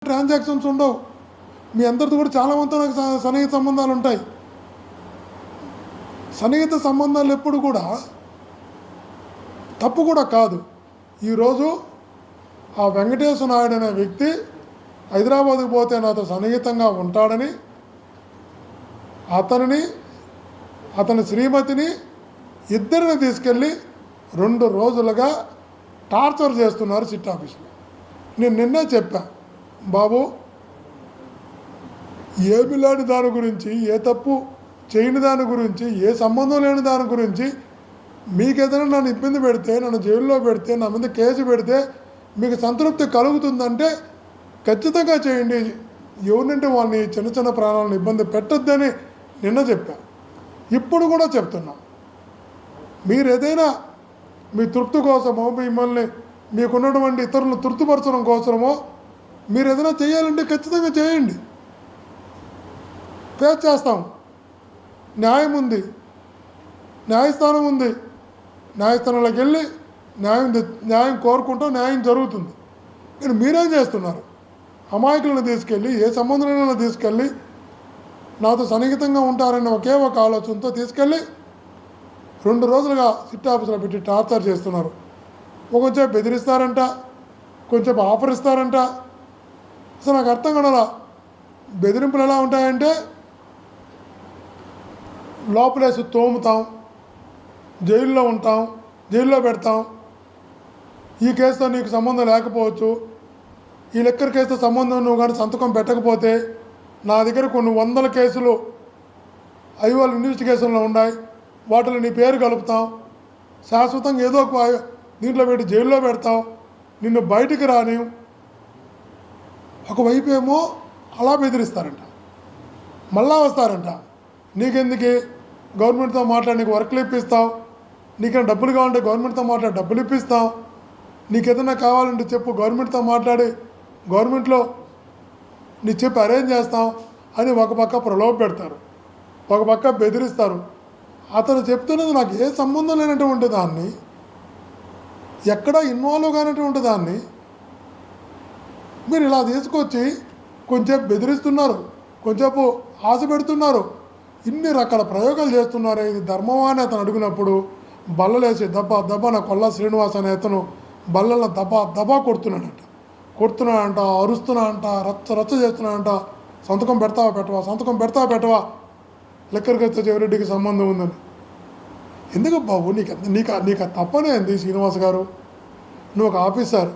Transactions ఉండవు. మీ అందరితో కూడా చాలా మందితో నాకు సన్నిహిత సంబంధాలు ఉంటాయి. సన్నిహిత సంబంధాలు ఎప్పుడు కూడా తప్పు కూడా కాదు. ఈరోజు ఆ వెంకటేశ్వర నాయుడు అనే వ్యక్తి హైదరాబాద్కు పోతే నాతో సన్నిహితంగా ఉంటాడని అతని శ్రీమతిని ఇద్దరిని తీసుకెళ్ళి 2 రోజులుగా టార్చర్ చేస్తున్నారు సిట్ ఆఫీసులో. నేను నిన్నే చెప్పా, బాబు ఏమి లేని దాని గురించి, ఏ తప్పు చేయని దాని గురించి, ఏ సంబంధం లేని దాని గురించి మీకు ఏదైనా నన్ను ఇబ్బంది పెడితే, నన్ను జైల్లో పెడితే, నా మీద కేసు పెడితే మీకు సంతృప్తి కలుగుతుందంటే ఖచ్చితంగా చేయండి. ఎవరినంటే వాళ్ళని చిన్న చిన్న ప్రాణాలను ఇబ్బంది పెట్టొద్దని నిన్న చెప్పా, ఇప్పుడు కూడా చెప్తున్నా. మీరు ఏదైనా మీ తృప్తి కోసమో, మిమ్మల్ని మీకున్నటువంటి ఇతరులను తృప్తిపరచడం కోసమో మీరు ఏదైనా చేయాలంటే ఖచ్చితంగా చేయండి. ఫేస్ చేస్తాం. న్యాయం ఉంది, న్యాయస్థానం ఉంది. న్యాయస్థానంలోకి వెళ్ళి న్యాయం కోరుకుంటాం, న్యాయం జరుగుతుంది. కానీ మీరేం చేస్తున్నారు? అమాయకులను తీసుకెళ్ళి, ఏ సంబంధంలో తీసుకెళ్ళి నాతో సన్నిహితంగా ఉంటారని ఒకే ఒక ఆలోచనతో తీసుకెళ్ళి 2 రోజులుగా సిట్ ఆఫీసులో పెట్టి టార్చర్ చేస్తున్నారు. కొంచెం బెదిరిస్తారంట, కొంచెం ఆఫర్ ఇస్తారంట. అసలు నాకు అర్థం కావాలా. బెదిరింపులు ఎలా ఉంటాయంటే లోపలేసి తోముతాం, జైల్లో ఉంటాం, జైల్లో పెడతాం. ఈ కేసుతో నీకు సంబంధం లేకపోవచ్చు, ఈ లెక్కర్ కేసుతో సంబంధం నువ్వు కానీ సంతకం పెట్టకపోతే నా దగ్గర కొన్ని 100 కేసులు ఐవాల్ ఇన్వెస్టిగేషన్లో ఉన్నాయి, వాటిలో నీ పేరు కలుపుతాం, శాశ్వతంగా ఏదో ఒక దీంట్లో పెట్టి జైల్లో పెడతాం, నిన్ను బయటికి రాని. ఒకవైపు ఏమో అలా బెదిరిస్తారంట, మళ్ళా వస్తారంట. నీకెందుకు గవర్నమెంట్తో మాట్లాడి నీకు వర్క్లు ఇప్పిస్తాం, నీకేమైనా డబ్బులు కావాలంటే గవర్నమెంట్తో మాట్లాడి డబ్బులు ఇప్పిస్తాం, నీకు ఏదైనా కావాలంటే చెప్పు గవర్నమెంట్తో మాట్లాడి గవర్నమెంట్లో నీ చెప్పి అరేంజ్ చేస్తాం అని ఒక పక్క ప్రలోభ పెడతారు, ఒక పక్క బెదిరిస్తారు. అతను చెప్తున్నది నాకు ఏ సంబంధం లేనటువంటి దాన్ని, ఎక్కడా ఇన్వాల్వ్ కానటువంటి దాన్ని మీరు ఇలా తీసుకొచ్చి కొంచెం బెదిరిస్తున్నారు, కొంచెంసేపు ఆశ పెడుతున్నారు, ఇన్ని రకాల ప్రయోగాలు చేస్తున్నారు. ఇది ధర్మమా అని అతను అడిగినప్పుడు బల్లలేసి దబ్బ నా కొల్లా శ్రీనివాస్ అనే అతను బల్లలను దబా కొడుతున్నాడంట, అరుస్తున్నాడంట, రచ్చ చేస్తున్నాడంట. సంతకం పెడతావా పెట్టవా లెక్కరికి వచ్చే చెవిరెడ్డికి సంబంధం ఉందని. ఎందుకు బాబు నీకు తప్పనే ఏంది శ్రీనివాస్ గారు? నువ్వు ఒక ఆఫీసర్,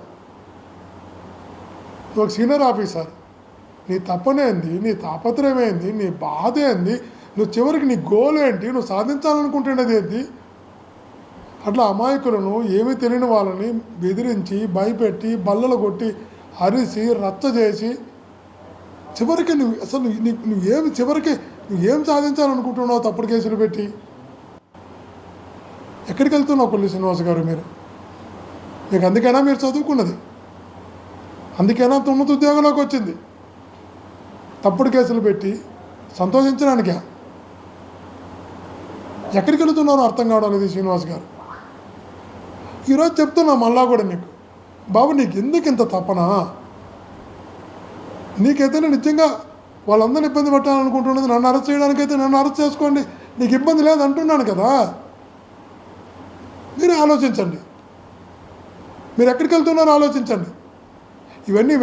నువ్వు ఒక సీనియర్ ఆఫీసర్, నీ తప్పనేంది, నీ తాపత్రయమేంది, నీ బాధ ఏంది, నువ్వు చివరికి నీ గోల్ ఏంటి, నువ్వు సాధించాలనుకుంటున్నది ఏంటి? అట్లా అమాయకులను, ఏమీ తెలియని వాళ్ళని బెదిరించి, భయపెట్టి, బల్లలు కొట్టి, అరిసి, రచ్చ చేసి చివరికి నువ్వేం సాధించాలనుకుంటున్నావు? తప్పుడు కేసులు పెట్టి ఎక్కడికి వెళ్తున్నావు కొల్లి శ్రీనివాస్ గారు? మీకు అందుకైనా మీరు చదువుకున్నది, అందుకైనా ఉన్నత ఉద్యోగంలోకి వచ్చింది. తప్పుడు కేసులు పెట్టి సంతోషించడానికే. ఎక్కడికి వెళుతున్నారో అర్థం కావడం లేదు శ్రీనివాస్ గారు. ఈరోజు చెప్తున్నా మళ్ళా కూడా నీకు, బాబు నీకు ఎందుకు ఇంత తపన? నీకైతే నిజంగా వాళ్ళందరినీ ఇబ్బంది పెట్టాలనుకుంటున్నది, నన్ను అరెస్ట్ చేయడానికైతే నన్ను అరెస్ట్ చేసుకోండి, నీకు ఇబ్బంది లేదు అంటున్నాను కదా. మీరు ఆలోచించండి, మీరు ఎక్కడికి వెళ్తున్నారో ఆలోచించండి. ఇవన్నీ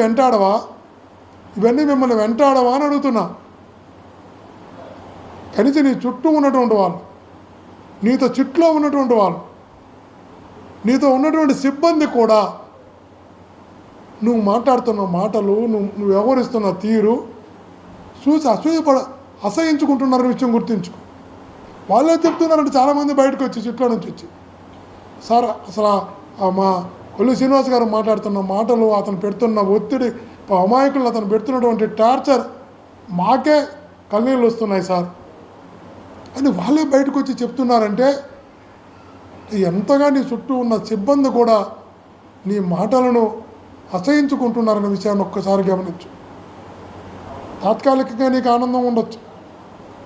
మిమ్మల్ని వెంటాడవా అని అడుగుతున్నా. కనీసం నీ చుట్టూ ఉన్నటువంటి వాళ్ళు, నీతో చుట్టులో ఉన్నటువంటి వాళ్ళు, నీతో ఉన్నటువంటి సిబ్బంది కూడా నువ్వు మాట్లాడుతున్న మాటలు, నువ్వు వ్యవహరిస్తున్న తీరు చూసి అసహించుకుంటున్నారు విషయం గుర్తించుకో. వాళ్ళే చెప్తున్నారంటే చాలామంది బయటకు వచ్చి చుట్లో నుంచి వచ్చి, సార్ అసలు మా కొల్లి శ్రీనివాస్ గారు మాట్లాడుతున్న మాటలు, అతను పెడుతున్న ఒత్తిడి, అమాయకులు అతను పెడుతున్నటువంటి టార్చర్ మాకే కన్నీళ్ళు వస్తున్నాయి సార్ అని వాళ్ళే బయటకు వచ్చి చెప్తున్నారంటే ఎంతగా నీ చుట్టూ ఉన్న సిబ్బంది కూడా నీ మాటలను అసహించుకుంటున్నారన్న విషయాన్ని ఒక్కసారి గమనించు. తాత్కాలికంగా నీకు ఆనందం ఉండొచ్చు,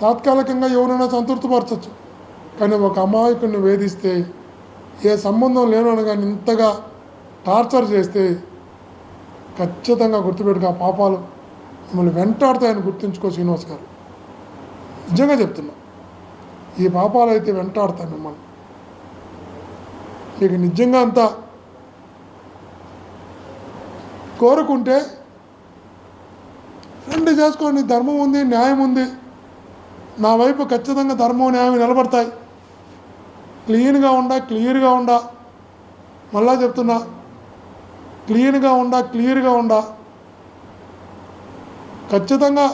తాత్కాలికంగా ఎవరైనా సంతృప్తిపరచచ్చు, కానీ ఒక అమాయకుడిని వేధిస్తే, ఏ సంబంధం లేనని కానీ ఇంతగా టార్చర్ చేస్తే ఖచ్చితంగా గుర్తుపెట్టుకు ఆ పాపాలు మిమ్మల్ని వెంటాడుతాయని గుర్తుంచుకో శ్రీనివాస్ గారు. నిజంగా చెప్తున్నా, ఈ పాపాలు అయితే వెంటాడుతాయి మిమ్మల్ని. మీకు నిజంగా అంతా కోరుకుంటే రండి, చేసుకోండి. ధర్మం ఉంది, న్యాయం ఉంది. నా వైపు ఖచ్చితంగా ధర్మం న్యాయం నిలబడతాయి. క్లియర్గా ఉండా మళ్ళా చెప్తున్నా, క్లియర్గా ఉండా ఖచ్చితంగా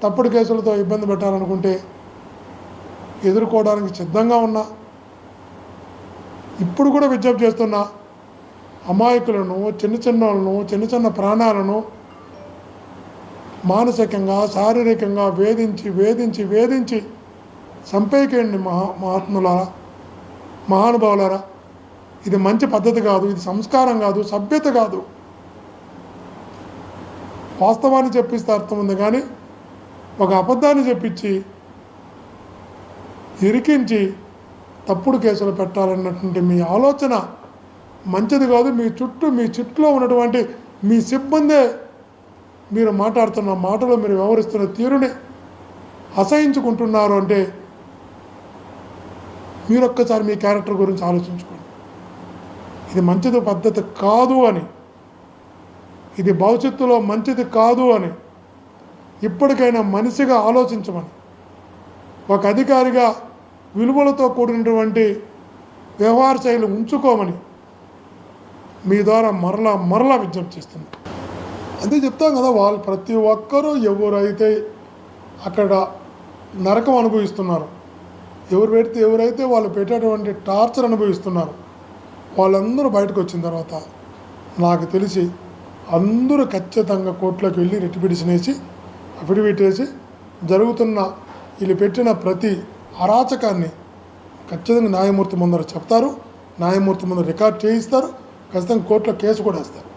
తప్పుడు కేసులతో ఇబ్బంది పెట్టాలనుకుంటే ఎదుర్కోవడానికి సిద్ధంగా ఉన్నా. ఇప్పుడు కూడా విజ్ఞప్తి చేస్తున్నా, అమాయకులను, చిన్న ప్రాణాలను మానసికంగా శారీరకంగా వేధించి చంపేయకండి మహానుభావులారా. ఇది మంచి పద్ధతి కాదు, ఇది సంస్కారం కాదు, సభ్యత కాదు. వాస్తవాన్ని చెప్పిస్తే అర్థం ఉంది, కానీ ఒక అబద్ధాన్ని చెప్పించి ఇరికించి తప్పుడు కేసులు పెట్టాలన్నటువంటి మీ ఆలోచన మంచిది కాదు. మీ చుట్టూలో ఉన్నటువంటి మీ సిబ్బందే మీరు మాట్లాడుతున్న మాటలు, మీరు వ్యవహరిస్తున్న తీరుని అసహించుకుంటున్నారు అంటే మీరొక్కసారి మీ క్యారెక్టర్ గురించి ఆలోచించుకోండి. ఇది మంచిది పద్ధతి కాదు అని, ఇది భవిష్యత్తులో మంచిది కాదు అని ఇప్పటికైనా మనిషిగా ఆలోచించమని, ఒక అధికారిగా విలువలతో కూడినటువంటి వ్యవహార శైలి ఉంచుకోమని మీ ద్వారా మరలా విజ్ఞప్తి చేస్తుంది. అదే చెప్తాం కదా, వాళ్ళు ప్రతి ఒక్కరూ ఎవరైతే అక్కడ నరకం అనుభవిస్తున్నారు, ఎవరైతే వాళ్ళు పెట్టేటువంటి టార్చర్ అనుభవిస్తున్నారు, వాళ్ళందరూ బయటకు వచ్చిన తర్వాత నాకు తెలిసి అందరూ ఖచ్చితంగా కోర్టులోకి వెళ్ళి రిట్ పిటిషన్ వేసి అఫిడవిట్ వేసి జరుగుతున్న వీళ్ళు పెట్టిన ప్రతి అరాచకాన్ని ఖచ్చితంగా న్యాయమూర్తి ముందర చెప్తారు, న్యాయమూర్తి ముందర రికార్డ్ చేయిస్తారు, ఖచ్చితంగా కోర్టులో కేసు కూడా వేస్తారు.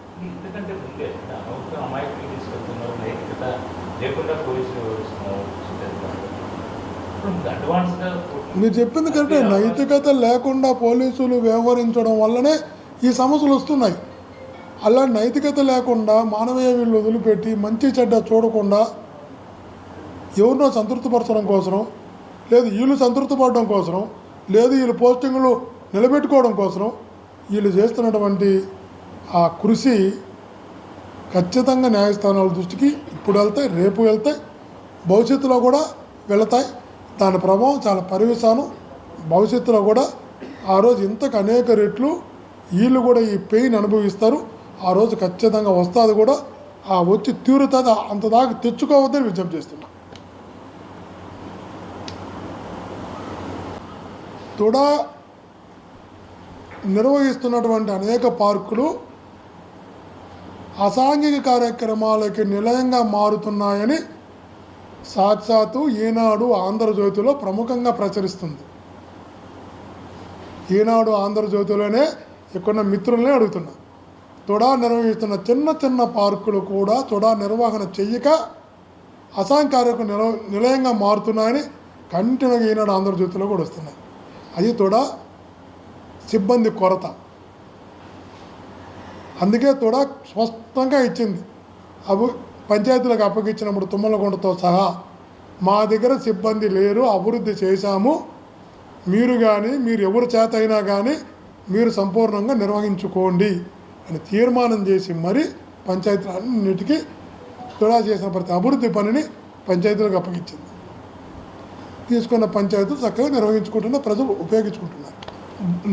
మీరు చెప్పింది కరెక్టే. నైతికత లేకుండా పోలీసులు వ్యవహరించడం వల్లనే ఈ సమస్యలు వస్తున్నాయి. అలా నైతికత లేకుండా మానవీయ వీళ్ళు వదిలిపెట్టి మంచి చెడ్డ చూడకుండా ఎవరినో సంతృప్తిపరచడం కోసం, లేదు వీళ్ళు సంతృప్తిపడడం కోసం, లేదు వీళ్ళు పోస్టింగ్లు నిలబెట్టుకోవడం కోసం వీళ్ళు చేస్తున్నటువంటి ఆ కృషి ఖచ్చితంగా న్యాయస్థానాల దృష్టికి ఇప్పుడు వెళ్తాయి, రేపు వెళ్తాయి, భవిష్యత్తులో కూడా వెళతాయి. దాని ప్రభావం చాలా పరివిశానం. భవిష్యత్తులో కూడా ఆ రోజు ఇంతకు అనేక రెట్లు వీళ్ళు కూడా ఈ పెయిన్ అనుభవిస్తారు. ఆ రోజు ఖచ్చితంగా వస్తుంది కూడా. ఆ వచ్చి తీరుతుంది, అంత దాకా తెచ్చుకోవద్దని విజ్ఞప్తి చేస్తున్నా. తుడా నిర్వహిస్తున్నటువంటి అనేక పార్కులు అసాంఘిక కార్యక్రమాలకి నిలయంగా మారుతున్నాయని సాక్షాత్తు ఈనాడు ఆంధ్రజ్యోతిలో ప్రముఖంగా ప్రచురిస్తుంది. ఈనాడు ఆంధ్రజ్యోతిలోనే ఇక్కడ మిత్రులనే అడుగుతున్నా, తుడా నిర్వహిస్తున్న చిన్న పార్కులు కూడా తుడా నిర్వహణ చెయ్యక అసాంఘిక కార్యక్రమం నిలయంగా మారుతున్నాయని కంటిన్యూగా ఈనాడు ఆంధ్రజ్యోతిలో కూడా వస్తున్నాయి. అది తుడా సిబ్బంది కొరత. అందుకే తుడా స్పష్టంగా ఇచ్చింది. పంచాయతీలకు అప్పగించినప్పుడు తుమ్మలగుంటతో సహా మా దగ్గర సిబ్బంది లేరు, అభివృద్ధి చేశాము, మీరు కానీ మీరు ఎవరి చేత అయినా కానీ మీరు సంపూర్ణంగా నిర్వహించుకోండి అని తీర్మానం చేసి మరి పంచాయతీలన్నిటికీ తుడా చేసిన ప్రతి అభివృద్ధి పనిని పంచాయతీలకు అప్పగించింది. తీసుకున్న పంచాయతీలు చక్కగా నిర్వహించుకుంటున్న ప్రజలు ఉపయోగించుకుంటున్నారు.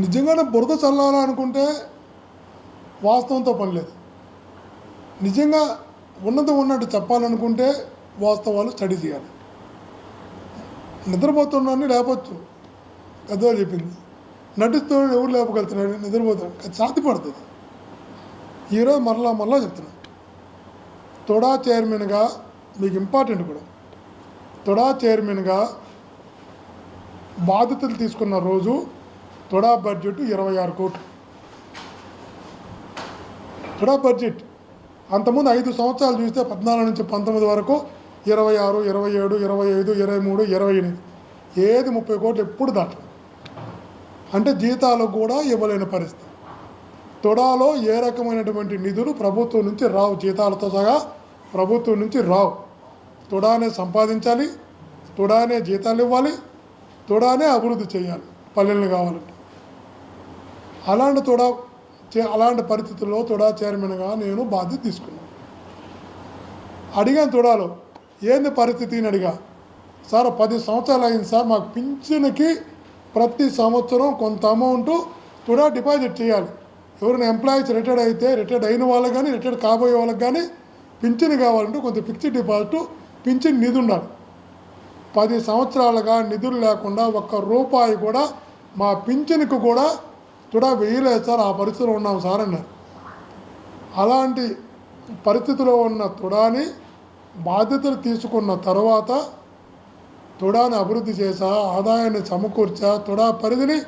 నిజంగానే బురద చల్లాలనుకుంటే వాస్తవంతో పని లేదు. నిజంగా ఉన్నట్టు చెప్పాలనుకుంటే వాస్తవాలు స్టడీ చేయాలి. నిద్రపోతున్నాన్ని లేపచ్చు, పెద్దవాళ్ళు చెప్పింది. నటిస్తున్నాడు ఎవరు లేపగలుగుతున్నాడు, నిద్రపోతున్నాడు, అది సాధ్యపడుతుంది. ఈరోజు మరలా చెప్తున్నాను, తుడా చైర్మన్గా మీకు ఇంపార్టెంట్ కూడా, తుడా చైర్మన్గా బాధ్యతలు తీసుకున్న రోజు తుడా బడ్జెట్ 26 కోట్లు. తుడా బడ్జెట్ అంతకుముందు 5 సంవత్సరాలు చూస్తే 14 నుంచి 19 వరకు 26, 27, 25, 23, 28 ఏది 30 కోట్లు ఎప్పుడు దాటలేదు. అంటే జీతాలు కూడా ఇవ్వలేని పరిస్థితి. తుడాలో ఏ రకమైనటువంటి నిధులు ప్రభుత్వం నుంచి రావు, జీతాలతో సహా ప్రభుత్వం నుంచి రావు. తుడానే సంపాదించాలి, తుడానే జీతాలు ఇవ్వాలి, తుడానే అభివృద్ధి చేయాలి పల్లెలను కావాలంటే. అలాంటి పరిస్థితుల్లో తుడా చైర్మన్గా నేను బాధ్యత తీసుకున్నాను. అడిగాను తుడాలో ఏంది పరిస్థితి అని అడిగా. సార్ 10 సంవత్సరాలు అయింది సార్, మాకు పింఛన్కి ప్రతి సంవత్సరం కొంత అమౌంట్ తుడా డిపాజిట్ చేయాలి. ఎవరైనా ఎంప్లాయీస్ రిటైర్డ్ అయితే రిటైర్డ్ అయిన వాళ్ళకి కానీ రిటైర్డ్ కాబోయే వాళ్ళకి కానీ పింఛన్ కావాలంటే కొంత ఫిక్స్డ్ డిపాజిట్ పింఛన్ నిధి ఉండాలి. 10 సంవత్సరాలుగా నిధులు లేకుండా ఒక్క రూపాయి కూడా మా పింఛన్కి కూడా తుడా వేయలేదు సార్, ఆ పరిస్థితిలో ఉన్నాం సార్ అన్నారు. అలాంటి పరిస్థితిలో ఉన్న తుడాని బాధ్యతలు తీసుకున్న తర్వాత తుడాని అభివృద్ధి చేశా, ఆదాయాన్ని సమకూర్చా, తుడా పరిధిని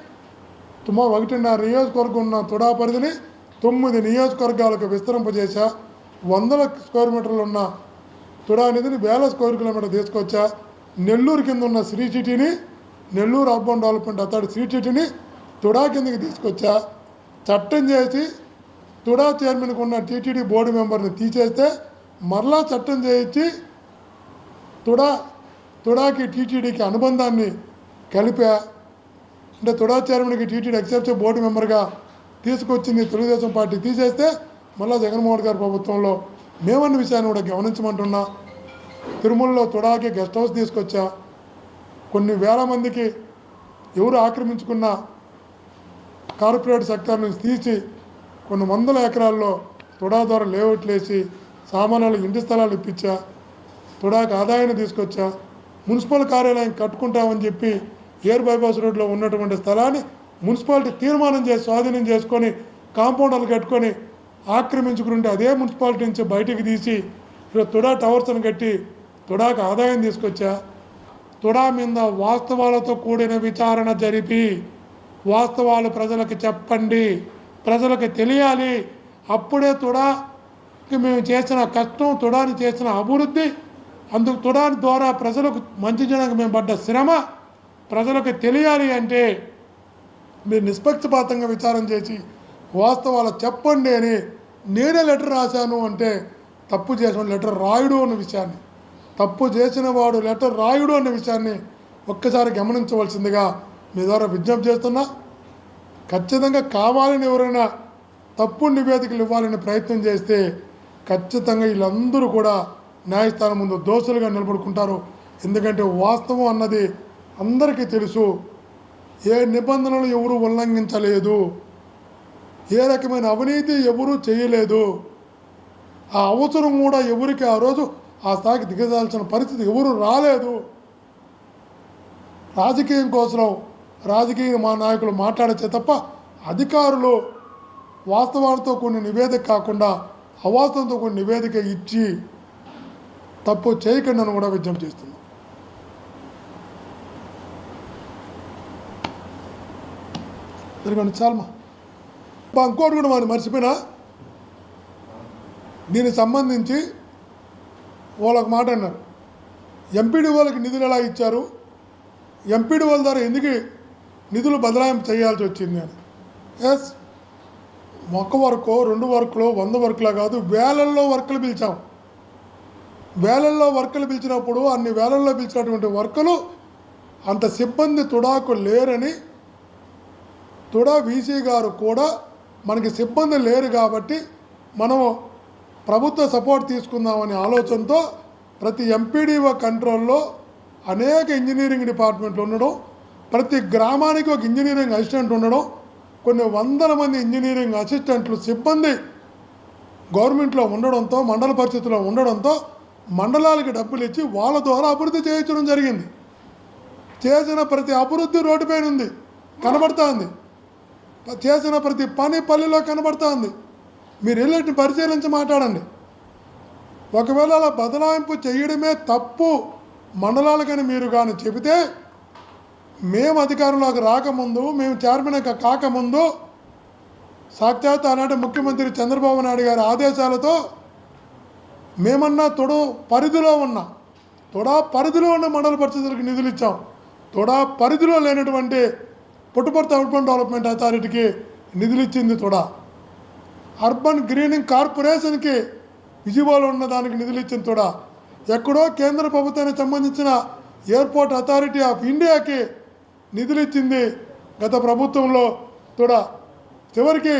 1.5 నియోజకవర్గం ఉన్న తుడా పరిధిని 9 నియోజకవర్గాలకు విస్తరింపజేశా. 100 స్క్వేర్ మీటర్లు ఉన్న తుడా నిధిని 1000 స్క్వేర్ కిలోమీటర్ తీసుకొచ్చా. నెల్లూరు కింద ఉన్న శ్రీ సిటీని, నెల్లూరు అర్బన్ డెవలప్మెంట్ అథారిటీ శ్రీ సిటీని తుడా కిందకి తీసుకొచ్చా. చట్టం చేసి తుడా చైర్మన్కి ఉన్న టీటీడీ బోర్డు మెంబర్ని తీసేస్తే మరలా చట్టం చేయించి తుడాకి టీటీడీకి అనుబంధాన్ని కలిపా. అంటే తుడా చైర్మన్కి టీటీడీ ఎగ్జిక్యూటివ్ బోర్డు మెంబర్గా తీసుకొచ్చింది తెలుగుదేశం పార్టీ తీసేస్తే మళ్ళీ జగన్మోహన్ గారి ప్రభుత్వంలో మేమన్న విషయాన్ని కూడా గమనించమంటున్నా. తిరుమలలో తుడాకి గెస్ట్ హౌస్ తీసుకొచ్చా. కొన్ని వేల మందికి ఎవరు ఆక్రమించుకున్న కార్పొరేట్ సెక్టర్ నుంచి తీసి కొన్ని వందల ఎకరాల్లో తుడా ద్వారా లేఅవుట్లు వేసి సామాన్యులకు ఇంటి స్థలాలు ఇప్పించా. తుడాకి ఆదాయాన్ని తీసుకొచ్చా. మున్సిపల్ కార్యాలయం కట్టుకుంటామని చెప్పి ఎయిర్ బైపాస్ రోడ్లో ఉన్నటువంటి స్థలాన్ని మున్సిపాలిటీ తీర్మానం చేసి స్వాధీనం చేసుకొని కాంపౌండర్లు కట్టుకొని ఆక్రమించుకుంటే అదే మున్సిపాలిటీ నుంచి బయటికి తీసి ఇక్కడ తుడా టవర్స్ని కట్టి తుడాకి ఆదాయం తీసుకొచ్చా. తుడా మీద వాస్తవాలతో కూడిన విచారణ జరిపి వాస్తవాలు ప్రజలకు చెప్పండి, ప్రజలకు తెలియాలి. అప్పుడే తుడాకి మేము చేసిన కష్టం, తుడాని చేసిన అభివృద్ధి, అందుకు తుడాని ద్వారా ప్రజలకు మంచి జనానికి మేము పడ్డ శ్రమ ప్రజలకు తెలియాలి. అంటే మీరు నిష్పక్షపాతంగా విచారం చేసి వాస్తవాలు చెప్పండి అని నేనే లెటర్ రాశాను. అంటే తప్పు చేసిన లెటర్ రాయుడు అన్న విషయాన్ని, తప్పు చేసిన వాడు లెటర్ రాయుడు అన్న విషయాన్ని ఒక్కసారి గమనించవలసిందిగా మీ ద్వారా విజ్ఞప్తి చేస్తున్నా. ఖచ్చితంగా కావాలని ఎవరైనా తప్పుడు నివేదికలు ఇవ్వాలని ప్రయత్నం చేస్తే ఖచ్చితంగా వీళ్ళందరూ కూడా న్యాయస్థానం ముందు దోషులుగా నిలబడుకుంటారు. ఎందుకంటే వాస్తవం అన్నది అందరికీ తెలుసు. ఏ నిబంధనలు ఎవరు ఉల్లంఘించలేదు, ఏ రకమైన అవినీతి ఎవరూ చేయలేదు. ఆ అవసరం కూడా ఎవరికి ఆ రోజు ఆ స్థాయికి దిగజాల్సిన పరిస్థితి ఎవరు రాలేదు. రాజకీయం కోసం రాజకీయ మా నాయకులు మాట్లాడచ్చే తప్ప అధికారులు వాస్తవాలతో కొన్ని నివేదిక కాకుండా అవాస్తవంతో కొన్ని నివేదిక ఇచ్చి తప్పు చేయకండి అని కూడా విజ్ఞప్తి చేస్తున్నాం. చాలమ్మా. ఇంకోటి కూడా మనం మర్చిపోయినా, దీనికి సంబంధించి వాళ్ళకి మాట అన్నారు, ఎంపీడీ వాళ్ళకి నిధులు ఎలా ఇచ్చారు, ఎంపీడీ వాళ్ళ ద్వారా ఎందుకు నిధులు బదలాయింపు చేయాల్సి వచ్చింది అని. ఎస్, ఒక్క వర్కు 2 వర్కులు 100 వర్కులా కాదు, వేలల్లో వర్కులు పిలిచాం. వేలల్లో వర్కులు పిలిచినప్పుడు అన్ని వేలల్లో పిలిచినటువంటి వర్కులు అంత సిబ్బంది తుడాకు లేరని తుడా వీసీ గారు కూడా మనకి సిబ్బంది లేరు కాబట్టి మనము ప్రభుత్వ సపోర్ట్ తీసుకుందామనే ఆలోచనతో ప్రతి ఎంపీడీఓ కంట్రోల్లో అనేక ఇంజనీరింగ్ డిపార్ట్మెంట్లు ఉండడం, ప్రతి గ్రామానికి ఒక ఇంజనీరింగ్ అసిస్టెంట్ ఉండడం, కొన్ని వందల మంది ఇంజనీరింగ్ అసిస్టెంట్లు సిబ్బంది గవర్నమెంట్లో ఉండడంతో, మండల పరిస్థితిలో ఉండడంతో మండలాలకి డబ్బులు ఇచ్చి వాళ్ళ ద్వారా అభివృద్ధి చేయించడం జరిగింది. చేసిన ప్రతి అభివృద్ధి రోడ్డుపైన ఉంది, కనబడుతూ ఉంది. చేసిన ప్రతి పని పల్లెలో కనబడుతూ ఉంది. మీరు వెళ్ళి పరిశీలించి మాట్లాడండి. ఒకవేళ అలా బదలాయింపు చేయడమే తప్పు మండలాలకని మీరు కానీ చెబితే, మేము అధికారంలోకి రాకముందు, మేము చైర్మన్ కాకముందు సాక్షాత్ ఆనాటి ముఖ్యమంత్రి చంద్రబాబు నాయుడు గారి ఆదేశాలతో మేమన్నా తుడా పరిధిలో ఉన్న మండల పరిస్థితులకు నిధులు ఇచ్చాం. తుడా పరిధిలో లేనటువంటి పుట్టపర్తి అర్బన్ డెవలప్మెంట్ అథారిటీకి నిధులు ఇచ్చింది తుడా. అర్బన్ గ్రీనింగ్ కార్పొరేషన్కి విజయవాడలో ఉన్న దానికి నిధులు ఇచ్చిన తోడా ఎక్కడో కేంద్ర ప్రభుత్వానికి సంబంధించిన ఎయిర్పోర్ట్ అథారిటీ ఆఫ్ ఇండియాకి నిధులు ఇచ్చింది గత ప్రభుత్వంలో తోడా. చివరికి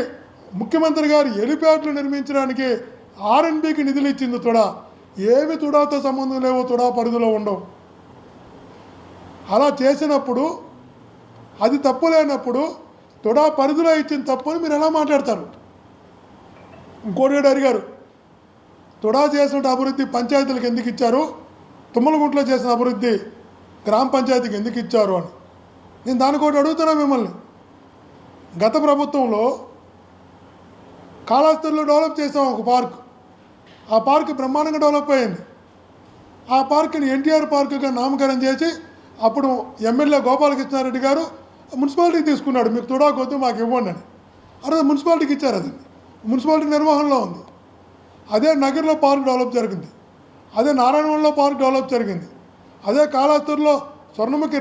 ముఖ్యమంత్రి గారు హెలిప్యాడ్లు నిర్మించడానికి ఆర్ఎన్బికి నిధులు ఇచ్చింది తోడా. ఏమి తుడాతో సంబంధం లేవో తుడా పరిధిలో ఉండవు. అలా చేసినప్పుడు అది తప్పు లేనప్పుడు తుడా పరిధిలో ఇచ్చిన తప్పుని మీరు ఎలా మాట్లాడతారు? ఇంకోటి అడిగారు, తుడా చేసిన అభివృద్ధి పంచాయతీలకు ఎందుకు ఇచ్చారు, తుమ్మలగుంట్లో చేసిన అభివృద్ధి గ్రామ పంచాయతీకి ఎందుకు ఇచ్చారు అని. నేను దానికి ఒకటి అడుగుతున్నా మిమ్మల్ని. గత ప్రభుత్వంలో కాళహస్తిలో డెవలప్ చేసాం ఒక పార్క్. ఆ పార్క్ బ్రహ్మాండంగా డెవలప్ అయ్యింది. ఆ పార్క్ని ఎన్టీఆర్ పార్కుగా నామకరణం చేసి అప్పుడు ఎమ్మెల్యే గోపాలకృష్ణారెడ్డి గారు మున్సిపాలిటీకి తీసుకున్నాడు. మీకు తుడాకొద్దు మాకు ఇవ్వండి అని. అదే మున్సిపాలిటీకి ఇచ్చారు. అది మున్సిపాలిటీ నిర్వహణలో ఉంది. అదే నగర్లో పార్క్ డెవలప్ జరిగింది. అదే నారాయణవనంలో పార్క్ డెవలప్ జరిగింది. అదే కాళహస్తిలో స్వర్ణముఖి